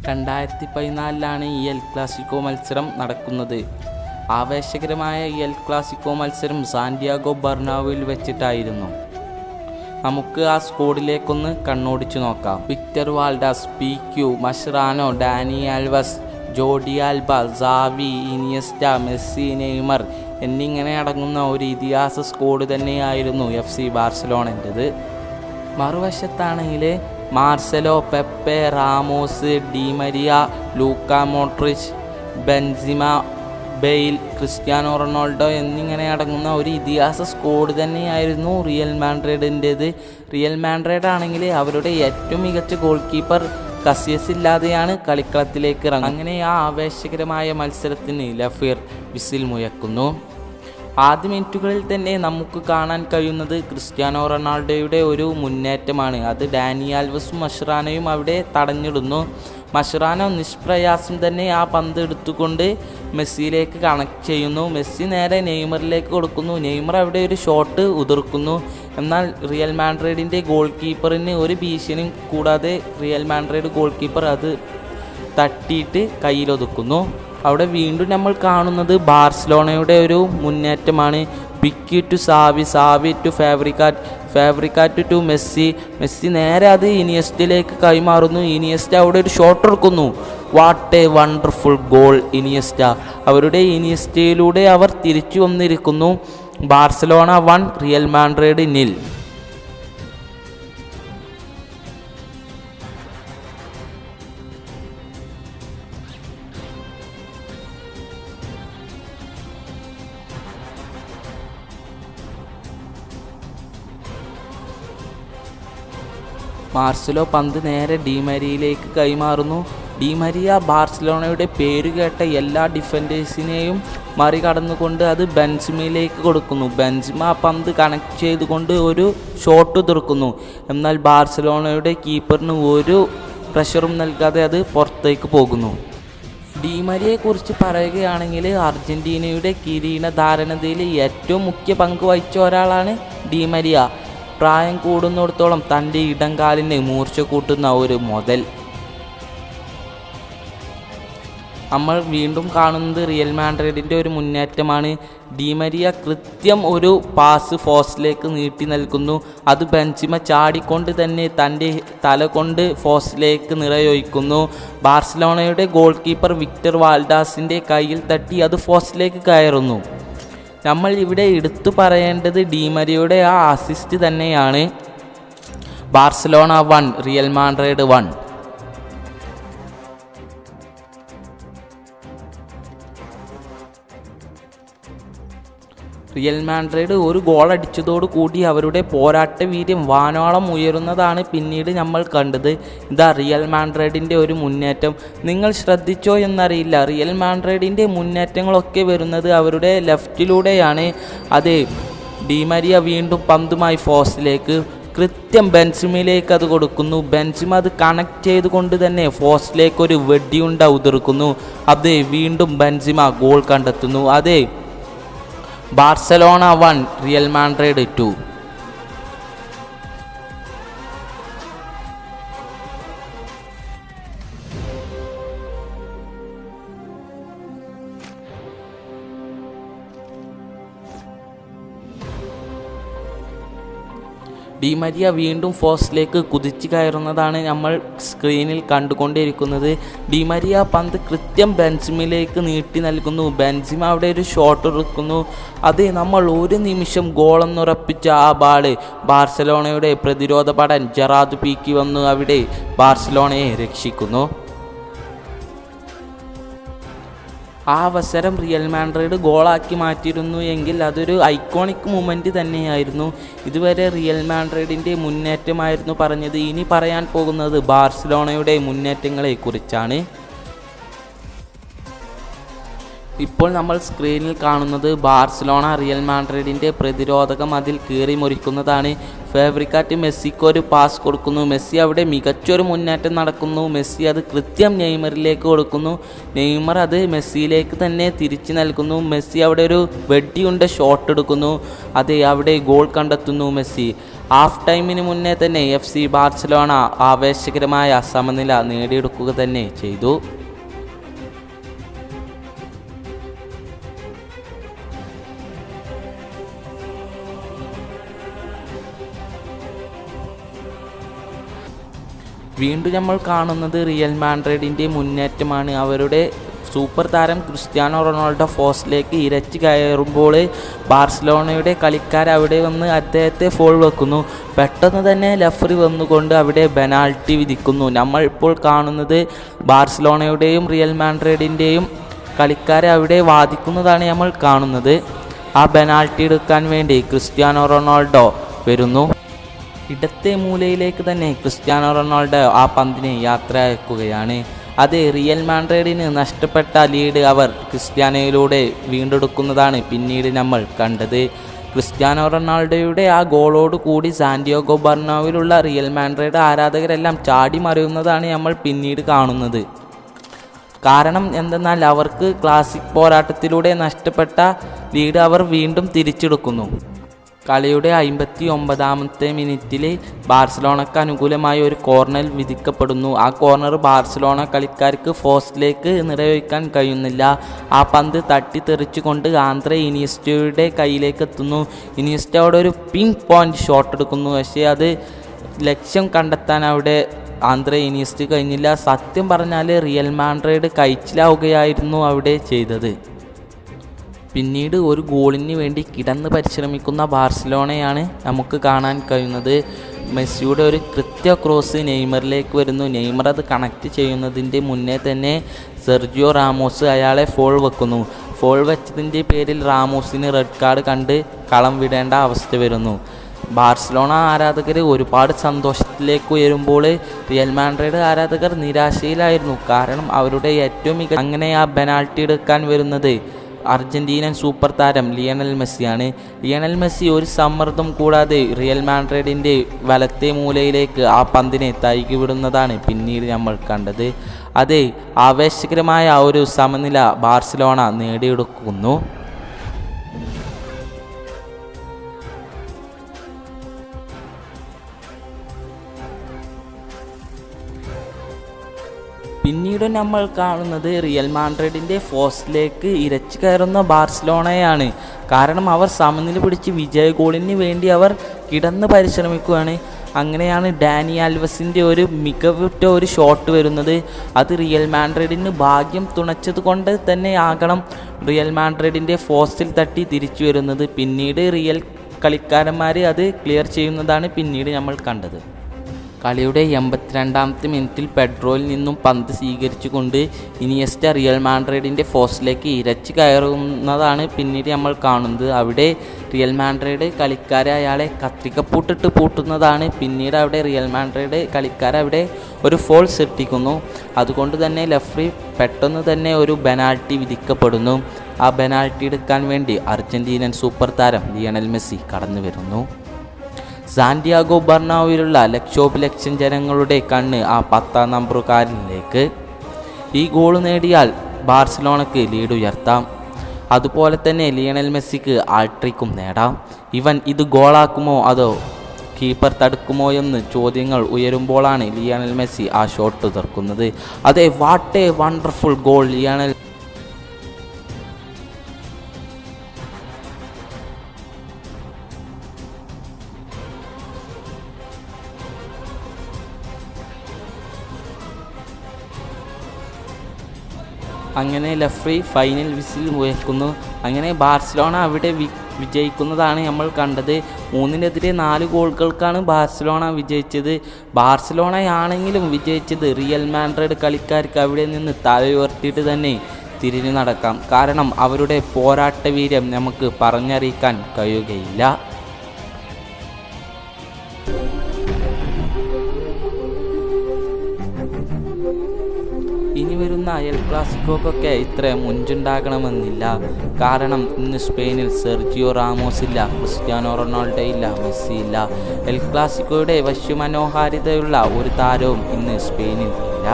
2014 ഈ El Clasico മത്സരം നടക്കുന്നത്. ആവേശകരമായ ഈ എൽ ക്ലാസിക്കോ മത്സരം സാന്റിയാഗോ ബെർണാബിയിൽ വെച്ചിട്ടായിരുന്നു. നമുക്ക് ആ സ്ക്വാഡിലേക്കൊന്ന് കണ്ണോടിച്ചു നോക്കാം. Victor Valdes, PQ, Mascherano, Dani Alves, Jordi Alba, Xavi, Iniesta, Messi, Neymar എന്നിങ്ങനെ അടങ്ങുന്ന ഒരു ഇതിഹാസ സ്ക്വാഡ് തന്നെയായിരുന്നു FC ബാർസലോണൻ്റെത്. മറുവശത്താണെങ്കിൽ Marcelo, Pepe, Ramos, Di Maria, Luka Modric, Benzema, Bale, Cristiano Ronaldo എന്നിങ്ങനെ അടങ്ങുന്ന ഒരു ഇതിഹാസ സ്ക്വാഡ് തന്നെയായിരുന്നു റിയൽ മാഡ്രിഡിൻ്റേത്. റിയൽ മാഡ്രിഡ് ആണെങ്കിൽ അവരുടെ ഏറ്റവും മികച്ച ഗോൾ കീപ്പർ കസിയസ് ഇല്ലാതെയാണ് കളിക്കളത്തിലേക്ക് ഇറങ്ങുന്നത്. അങ്ങനെ ആ ആവേശകരമായ മത്സരത്തിന് ലഫീർ വിസിൽ മുഴക്കുന്നു. ആദ്യ മിനിറ്റുകളിൽ തന്നെ നമുക്ക് കാണാൻ കഴിയുന്നത് ക്രിസ്ത്യാനോ റൊണാൾഡോയുടെ ഒരു മുന്നേറ്റമാണ്. അത് ഡാനി ആൽവസും മഷ്റാനോയും അവിടെ തടഞ്ഞിടുന്നു. മഷ്റാനോ നിഷ്പ്രയാസം തന്നെ ആ പന്ത് എടുത്തുകൊണ്ട് മെസ്സിയിലേക്ക് കണക്ട് ചെയ്യുന്നു. മെസ്സി നേരെ നെയ്മറിലേക്ക് കൊടുക്കുന്നു. നെയ്മർ അവിടെ ഒരു ഷോട്ട് ഉതിർക്കുന്നു. എന്നാൽ റിയൽ മാഡ്രിഡിൻ്റെ ഗോൾ കീപ്പറിന് ഒരു ഭീഷണിയും കൂടാതെ റിയൽ മാഡ്രിഡ് ഗോൾ കീപ്പർ അത് തട്ടിയിട്ട് കയ്യിലൊതുക്കുന്നു. അവിടെ വീണ്ടും നമ്മൾ കാണുന്നത് ബാർസലോണയുടെ ഒരു മുന്നേറ്റമാണ്. Pique to Xavi, Xavi to Fabregas to Messi നേരെ അത് ഇനിയസ്റ്റയിലേക്ക് കൈമാറുന്നു. ഇനിയസ്റ്റ അവിടെ ഒരു ഷോട്ട് എടുക്കുന്നു. What a wonderful goal Iniesta. അവരുടെ ഇനിയസ്റ്റയിലൂടെ അവർ തിരിച്ചു വന്നിരിക്കുന്നു. Barcelona 1, real Madrid 0. മാർസലോ പന്ത് നേരെ ഡിമരിയയിലേക്ക് കൈമാറുന്നു. ഡിമരിയ ബാർസലോണയുടെ പേരുകേട്ട എല്ലാ ഡിഫൻഡേഴ്സിനെയും മറികടന്നുകൊണ്ട് അത് ബെൻസിമയിലേക്ക് കൊടുക്കുന്നു. ബെൻസിമ പന്ത് കണക്ട് ചെയ്തുകൊണ്ട് ഒരു ഷോട്ട് തീർക്കുന്നു. എന്നാൽ ബാർസലോണയുടെ കീപ്പറിന് ഒരു പ്രഷറും നൽകാതെ അത് പുറത്തേക്ക് പോകുന്നു. ഡിമരിയെക്കുറിച്ച് പറയുകയാണെങ്കിൽ അർജൻറ്റീനയുടെ കിരീടധാരണതയിൽ ഏറ്റവും മുഖ്യ പങ്ക് വഹിച്ച ഒരാളാണ് ഡിമരിയ. പ്രായം കൂടുന്നിടത്തോളം തൻ്റെ ഇടംകാലിന് മൂർച്ച കൂട്ടുന്ന ഒരു മുതൽ. നമ്മൾ വീണ്ടും കാണുന്നത് റിയൽ മാഡ്രിഡിൻ്റെ ഒരു മുന്നേറ്റമാണ്. ഡിമരിയ കൃത്യം ഒരു പാസ് ഫോസ്റ്റിലേക്ക് നീട്ടി നൽകുന്നു. അത് ബെൻസിമ ചാടിക്കൊണ്ട് തന്നെ തൻ്റെ തല കൊണ്ട് ഫോസ്റ്റിലേക്ക് നിറയൊഴിക്കുന്നു. ബാർസലോണയുടെ ഗോൾ കീപ്പർ വിക്ടർ വാൽഡാസിൻ്റെ കയ്യിൽ തട്ടി അത് ഫോസ്റ്റിലേക്ക് കയറുന്നു. നമ്മൾ ഇവിടെ എടുത്തു പറയേണ്ടത് ഡിമരിയയുടെ ആ അസിസ്റ്റ് തന്നെയാണ്. Barcelona 1, real Madrid 1. Real Madrid ഒരു ഗോൾ അടിച്ചതോടുകൂടി അവരുടെ പോരാട്ട വീര്യം വാനോളം ഉയരുന്നതാണ് പിന്നീട് നമ്മൾ കണ്ടത്. ഇതാ റിയൽ മാഡ്രിഡിൻ്റെ ഒരു മുന്നേറ്റം. നിങ്ങൾ ശ്രദ്ധിച്ചോ എന്നറിയില്ല, റിയൽ മാഡ്രിഡിൻ്റെ മുന്നേറ്റങ്ങളൊക്കെ വരുന്നത് അവരുടെ ലെഫ്റ്റിലൂടെയാണ്. അത് ഡിമരിയ വീണ്ടും പന്തുമായി ഫോസ്റ്റിലേക്ക് കൃത്യം ബെൻസിമയിലേക്ക് അത് കൊടുക്കുന്നു. ബെൻസിമ അത് കണക്ട് ചെയ്തുകൊണ്ട് തന്നെ ഫോസ്റ്റിലേക്ക് ഒരു വെടിയുണ്ട ഉതിർക്കുന്നു. അത് വീണ്ടും ബെൻസിമ ഗോൾ കണ്ടെത്തുന്നു. അതെ, ബാർസലോണ 1, റിയൽ മാഡ്രിഡ് 2. ഡിമരിയ വീണ്ടും ഫോസ്റ്റിലേക്ക് കുതിച്ചു കയറുന്നതാണ് നമ്മൾ സ്ക്രീനിൽ കണ്ടുകൊണ്ടിരിക്കുന്നത്. ഡിമരിയ പന്ത് കൃത്യം ബെൻസിമയിലേക്ക് നീട്ടി നൽകുന്നു. ബെൻസിമ അവിടെ ഒരു ഷോട്ട് എടുക്കുന്നു. അത് നമ്മൾ ഒരു നിമിഷം ഗോളെന്നുറപ്പിച്ച ആ ബാള് ബാർസലോണയുടെ പ്രതിരോധ പടൻ ജെറാർഡ് പീക്കി വന്നു അവിടെ ബാർസലോണയെ രക്ഷിക്കുന്നു. ആ അവസരം റിയൽ മാഡ്രിഡ് ഗോളാക്കി മാറ്റിയിരുന്നു എങ്കിൽ അതൊരു ഐക്കോണിക് മൂമെൻറ്റ് തന്നെയായിരുന്നു. ഇതുവരെ റിയൽ മാഡ്രിഡിൻ്റെ മുന്നേറ്റമായിരുന്നു പറഞ്ഞത്. ഇനി പറയാൻ പോകുന്നത് ബാർസലോണയുടെ മുന്നേറ്റങ്ങളെക്കുറിച്ചാണ്. ഇപ്പോൾ നമ്മൾ സ്ക്രീനിൽ കാണുന്നത് ബാർസലോണ റിയൽ മാഡ്രിഡിൻ്റെ പ്രതിരോധക മതിൽ കീറി മുറിക്കുന്നതാണ്. ഫാബ്രിക്കാറ്റ് മെസ്സിക്ക് ഒരു പാസ് കൊടുക്കുന്നു. മെസ്സി അവിടെ മികച്ചൊരു മുന്നേറ്റം നടക്കുന്നു. മെസ്സി അത് കൃത്യം നെയ്മറിലേക്ക് കൊടുക്കുന്നു. നെയ്മർ അത് മെസ്സിയിലേക്ക് തന്നെ തിരിച്ചു നൽകുന്നു. മെസ്സി അവിടെ ഒരു വെടിയുണ്ട ഷോട്ട് എടുക്കുന്നു. അത് അവിടെ ഗോൾ കണ്ടെത്തുന്നു മെസ്സി. ഹാഫ് ടൈമിന് മുന്നേ തന്നെ FC ബാർസലോണ ആവേശകരമായ സമനില നേടിയെടുക്കുക തന്നെ ചെയ്തു. വീണ്ടും നമ്മൾ കാണുന്നത് റിയൽ മാഡ്രിഡിൻ്റെ മുന്നേറ്റമാണ്. അവരുടെ സൂപ്പർ താരം ക്രിസ്ത്യാനോ റൊണാൾഡോ പോസ്റ്റിലേക്ക് ഇരച്ചു കയറുമ്പോൾ ബാർസലോണയുടെ കളിക്കാർ അവിടെ വന്ന് അദ്ദേഹത്തെ ഫോൾ വെക്കുന്നു. പെട്ടെന്ന് തന്നെ റഫറി വന്നുകൊണ്ട് അവിടെ പെനാൽറ്റി വിധിക്കുന്നു. നമ്മൾ ഇപ്പോൾ കാണുന്നത് ബാർസലോണയുടെയും റിയൽ മാഡ്രിഡിൻ്റെയും കളിക്കാരെ അവിടെ വാദിക്കുന്നതാണ് നമ്മൾ കാണുന്നത്. ആ പെനാൽറ്റി എടുക്കാൻ വേണ്ടി ക്രിസ്ത്യാനോ റൊണാൾഡോ വരുന്നു. ഇടത്തെ മൂലയിലേക്ക് തന്നെ ക്രിസ്ത്യാനോ റൊണാൾഡോ ആ പന്തിനെ യാത്ര അയക്കുകയാണ്. അത് റിയൽ മാഡ്രിഡിന് നഷ്ടപ്പെട്ട ലീഡ് അവർ ക്രിസ്ത്യാനോയിലൂടെ വീണ്ടെടുക്കുന്നതാണ് പിന്നീട് നമ്മൾ കണ്ടത്. ക്രിസ്ത്യാനോ റൊണാൾഡോയുടെ ആ ഗോളോട് കൂടി സാന്റിയാഗോ ബെർണാബിലുള്ള റിയൽ മാഡ്രിഡ് ആരാധകരെല്ലാം ചാടി മറിയുന്നതാണ് നമ്മൾ പിന്നീട് കാണുന്നത്. കാരണം എന്തെന്നാൽ അവർക്ക് ക്ലാസിക് പോരാട്ടത്തിലൂടെ നഷ്ടപ്പെട്ട ലീഡ് അവർ വീണ്ടും തിരിച്ചെടുക്കുന്നു. കളിയുടെ 59ാമത്തെ മിനിറ്റിൽ ബാർസലോണയ്ക്ക് അനുകൂലമായ ഒരു കോർണർ വിധിക്കപ്പെടുന്നു. ആ കോർണർ ബാർസലോണ കളിക്കാർക്ക് പോസ്റ്റിലേക്ക് നിറവേറ്റാൻ കഴിയുന്നില്ല. ആ പന്ത് തട്ടിത്തെറിച്ചുകൊണ്ട് ആന്ദ്രേ ഇനിയസ്റ്റയുടെ കയ്യിലേക്ക് എത്തുന്നു. ഇനിയസ്റ്റ അവിടെ ഒരു പിങ്ക് പോയിന്റ് ഷോട്ട് എടുക്കുന്നു. പക്ഷേ അത് ലക്ഷ്യം കണ്ടെത്താൻ അവിടെ ആന്ദ്രേ ഇനിയസ്റ്റ് കഴിഞ്ഞില്ല. സത്യം പറഞ്ഞാൽ റിയൽ മാഡ്രിഡ് കഴിച്ചിലാവുകയായിരുന്നു അവിടെ ചെയ്തത്. പിന്നീട് ഒരു ഗോളിന് വേണ്ടി കിടന്ന് പരിശ്രമിക്കുന്ന ബാർസലോണയാണ് നമുക്ക് കാണാൻ കഴിയുന്നത്. മെസ്സിയുടെ ഒരു കൃത്യ ക്രോസ് നെയ്മറിലേക്ക് വരുന്നു. നെയ്മർ അത് കണക്ട് ചെയ്യുന്നതിൻ്റെ മുന്നേ തന്നെ സെർജിയോ റാമോസ് അയാളെ ഫോൾ വെക്കുന്നു. ഫോൾ വെച്ചതിൻ്റെ പേരിൽ റാമോസിന് റെഡ് കാർഡ് കണ്ട് കളം വിടേണ്ട അവസ്ഥ വരുന്നു. ബാർസലോണ ആരാധകർ ഒരുപാട് സന്തോഷത്തിലേക്ക് ഉയരുമ്പോൾ റിയൽ മാഡ്രിഡ് ആരാധകർ നിരാശയിലായിരുന്നു. കാരണം അവരുടെ ഏറ്റവും അങ്ങനെ ആ പെനാൽറ്റി എടുക്കാൻ വരുന്നത് അർജന്റീനൻ സൂപ്പർ താരം ലിയണൽ മെസ്സിയാണ്. ലിയണൽ മെസ്സി ഒരു സമ്മർദ്ദം കൂടാതെ റിയൽ മാഡ്രിഡിൻ്റെ വലത്തെ മൂലയിലേക്ക് ആ പന്തിനെ തൈകി വിടുന്നതാണ് പിന്നീട് നമ്മൾ കണ്ടത്. അത് ആവേശകരമായ ഒരു സമനില ബാർസലോണ നേടിയെടുക്കുന്നു. പിന്നീട് നമ്മൾ കാണുന്നത് റിയൽ മാഡ്രിഡിൻ്റെ പോസ്റ്റിലേക്ക് ഇരച്ചു കയറുന്ന ബാർസലോണയാണ്. കാരണം അവർ സമനില പിടിച്ച് വിജയ ഗോളിന് വേണ്ടി അവർ കിടന്ന് പരിശ്രമിക്കുകയാണ്. അങ്ങനെയാണ് ഡാനി ആൽവസിൻ്റെ ഒരു മികവുറ്റ ഒരു ഷോട്ട് വരുന്നത്. അത് റിയൽ മാഡ്രിഡിന് ഭാഗ്യം തുണച്ചത് കൊണ്ട് തന്നെ ആകണം റിയൽ മാഡ്രിഡിൻ്റെ പോസ്റ്റിൽ തട്ടി തിരിച്ചു വരുന്നത്. പിന്നീട് റിയൽ കളിക്കാരന്മാർ അത് ക്ലിയർ ചെയ്യുന്നതാണ് പിന്നീട് നമ്മൾ കണ്ടത്. കളിയുടെ 82ാമത്തെ മിനിറ്റിൽ പെഡ്രോയിൽ നിന്നും പന്ത് സ്വീകരിച്ചുകൊണ്ട് ഇനിയസ്റ്റ റിയൽ മാഡ്രിഡിൻ്റെ പോസ്റ്റിലേക്ക് ഇരച്ചു കയറുന്നതാണ് പിന്നീട് നമ്മൾ കാണുന്നത്. അവിടെ റിയൽ മാഡ്രിഡ് കളിക്കാരെ അയാളെ കത്തിക്കപ്പൂട്ടിട്ട് പൂട്ടുന്നതാണ്. പിന്നീട് അവിടെ റിയൽ മാഡ്രിഡ് കളിക്കാരവിടെ ഒരു ഫോൾ സൃഷ്ടിക്കുന്നു. അതുകൊണ്ട് തന്നെ റഫറി പെട്ടെന്ന് തന്നെ ഒരു പെനാൽറ്റി വിധിക്കപ്പെടുന്നു. ആ പെനാൽറ്റി എടുക്കാൻ വേണ്ടി അർജന്റീനൻ സൂപ്പർ താരം ലിയണൽ മെസ്സി കടന്നു വരുന്നു. സാന്റിയാഗോ ബെർണാബിലുള്ള ലക്ഷോപലക്ഷം ജനങ്ങളുടെ കണ്ണ് ആ 10ാം നമ്പറുകാരനിലേക്ക്. ഈ ഗോൾ നേടിയാൽ ബാർസലോണയ്ക്ക് ലീഡ് ഉയർത്താം. അതുപോലെ തന്നെ ലിയണൽ മെസ്സിക്ക് ആൾട്രിക്കും നേടാം. ഇവൻ ഇത് ഗോളാക്കുമോ അതോ കീപ്പർ തടുക്കുമോ എന്ന് ചോദ്യങ്ങൾ ഉയരുമ്പോഴാണ് ലിയണൽ മെസ്സി ആ ഷോട്ട് തീർക്കുന്നത്. അതെ, what a wonderful goal Lionel. അങ്ങനെ റഫറി ഫൈനൽ വിസിൽ മുഴക്കുന്നു. അങ്ങനെ ബാർസലോണ അവിടെ വിജയിക്കുന്നതാണ് നമ്മൾ കണ്ടത്. 3-നെതിരെ 4 ഗോളുകൾക്കാണ് ബാർസലോണ വിജയിച്ചത്. ബാർസലോണയാണെങ്കിലും വിജയിച്ചത് റിയൽ മാഡ്രിഡ് കളിക്കാർക്ക് അവിടെ നിന്ന് തലയുയർത്തിയിട്ട് തന്നെ തിരിഞ്ഞു നടക്കാം. കാരണം അവരുടെ പോരാട്ട വീര്യം നമുക്ക് പറഞ്ഞറിയിക്കാൻ കഴിയുകയില്ല. ഇനി വരുന്ന എൽ ക്ലാസിക്കോക്കൊക്കെ ഇത്ര മുഞ്ചുണ്ടാകണമെന്നില്ല. കാരണം ഇന്ന് സ്പെയിനിൽ സെർജിയോ റാമോസ് ഇല്ല, ക്രിസ്ത്യാനോ റൊണാൾഡോ ഇല്ല, മെസ്സി ഇല്ല. എൽ ക്ലാസിക്കോയുടെ വശ്യമനോഹാരിതയുള്ള ഒരു താരവും ഇന്ന് സ്പെയിനിൽ ഇല്ല.